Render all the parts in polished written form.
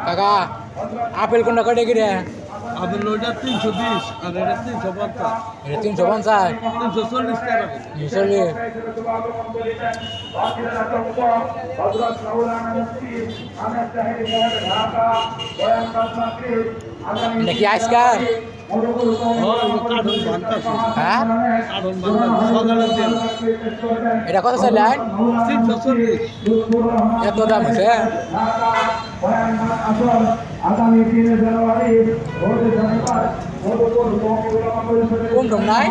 কাকা আপেল কোনটা কটে কিরে? আপেল ওইটা 320 আর এটা 350 এটা 350 340 টাকা মিশলি এটা কি আজকাল? কার্টন বানতাছে হ্যাঁ কার্টন বানতাছে সকালের দিন এটা কত চাইলেন? 340 এত দাম হয়েছে? আগামী 3 জানুয়ারি কম দাম নাই?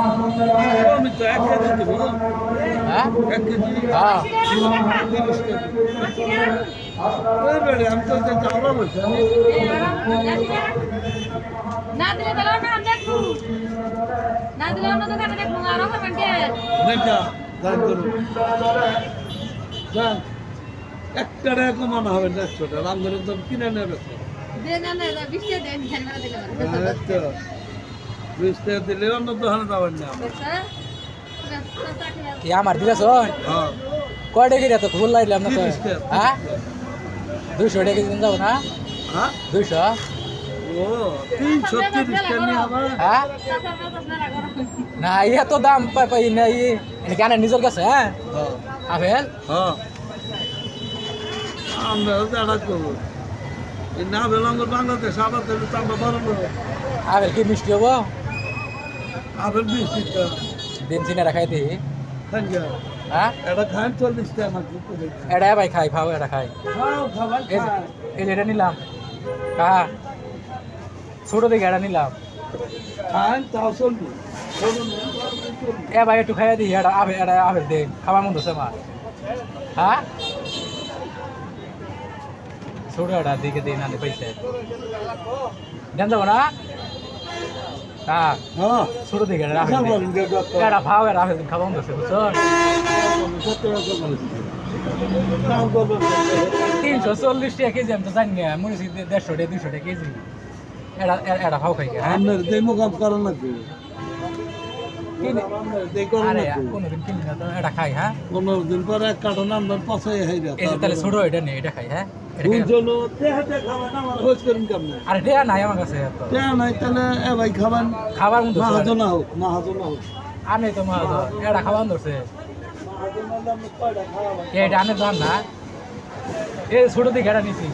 আমি তো 1 কেজি দিব হ্যাঁ 1 কেজি হ্যাঁ 30 টাকা আমি তো যাওয়া বলছি না দিলে তাহলে না দেখবো না দিলে অন্য দোকানে দেখবো আর হবে কে নেটা দান করুন যান একটা টাকা কমানো হবে না 100 টাকা রামধরের দাম কিনে নেবে দেন না না 20 টাকা দেন খালি দিলে আচ্ছা 20 টাকা দিলে অন্য দোকানে যাবেন না কি আমার দিলাস? হ্যাঁ কয়টা কিরে তো ফুল লাইলাম না তো? 30 টাকা হ্যাঁ 200 টাকা দিন যাবো না? হ্যাঁ 200? ও 330 টাকা নিয়ে আবার হ্যাঁ না এত দাম পাই না কেন নিজের কাছে? হ্যাঁ হ্যাঁ আপেল হ্যাঁ আমরাও যারা করবো এই না বেলাঙ্গর বাংলাদেশ আবার তাহলে তো আমরা বড় লোক আপেল কি মিষ্টি হবো? আপেল 20 টাকা দিন চিনে রাখাই দিই। খাঞ্জা হ্যাঁ এটা খান 40 টাকা আমার দুটো দেখি এটা ভাই খাই খাও এটা খাই। খাও খাবার এই যে এটা নিলাম হ্যাঁ ছোট দিকে এটা নিলাম। খান তাও চলবি এ ভাই একটু খাইয়া দিই এটা আপেল দে খাবার মন ধরছে আমার। হ্যাঁ ছোট এটা দিকে দিই না পয়সা দেন যাবো না? হ্যাঁ হ্যাঁ ছোট দিকে এটা আপেল দে। এটা ভাও এটা আপেল দিন খাবার মন ধরছে বুঝছো? 340 টাকা কেজি আমি তো জানি না মনে হচ্ছে 150 টাকা 200 টাকা কেজি। এটা ভাও খাই হ্যাঁ আপনার দেমো কাম করেন না কি আরে কোনোদিন কিনি না তো এটা খাই। হ্যাঁ 15 দিন পরে এক কার্টন আমরা পচাই হাই রে এই যে তাহলে ছোট এটা নেই এটা খাই। হ্যাঁ এটা খাই। দুইজন তেহাতে খাবেন আমার হোস করেন কেমন আরে দেয়া নাই আমার কাছে এত তেহা নাই তাহলে এ ভাই খাবেন খাবার মতো মাহাজো না হোক মাহাজো না হোক আনে তো মা এটা খাবার ধরছে এটা আনে দাম না এই ছোট দিকে এটা নিছি।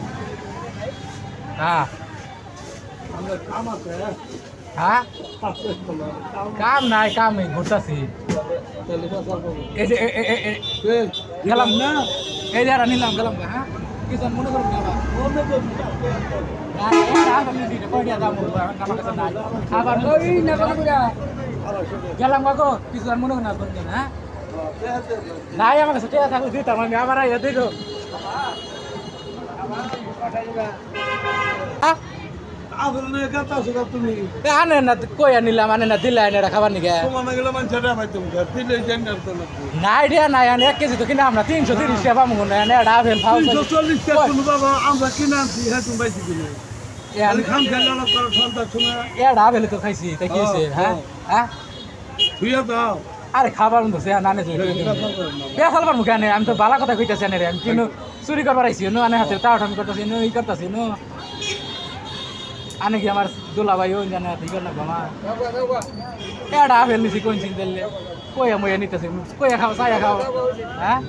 হ্যাঁ আমরা কাম আছে হ্যাঁ কাম নাই কাম ঘুরতাছি। তাহলে কথা বলবো এই যে গেলাম না এই যে এটা নিলাম গেলাম হ্যাঁ কিছু মনে করুন না গেলাম কাকো কিছু মনে না করবেন। হ্যাঁ নাই আমার কাছে টেয়া থাকলে দিতাম আমি আবার আইয়া দিত। আবল নে কথা আছে তুমি আনে না কই নিলাম আনে না দিলে আনে খাবার নিকে তোমার না গেলে মানুষটা ভাই তুমি দিলে জানার তো না নাই রে নাই আনে 1 কেজি তো কিনা আমরা 330 টাকা পাবো না আনে এটা আপেল খাও 340 টাকা তুমি বাবা আমরা কিনা আনছি হ্যাঁ তুমি পাইছি কিনে খালি খাম খেলা না করো সন্তান তুমি এটা আপেল তো খাইছি তাই কি হইছে? হ্যাঁ হ্যাঁ থুইয়া দাও আরে খাবার ধরছে নানে বেসাল পারবো কেন আমি তো বালা কথা কইতাছি আনে রে আমি কিন্তু চুরি করবার আইছি নো আনে হাতে তাও আমি করতেছি নো ই করতেছি নো আনে কি আমার দোলা ভাই ওই জানে ঠিক না বাবা এটা আপেল নিছি কোন চিন দিলে কইয়া মইয়া নিতেছি কইয়া খাও চাইয়া খাও। হ্যাঁ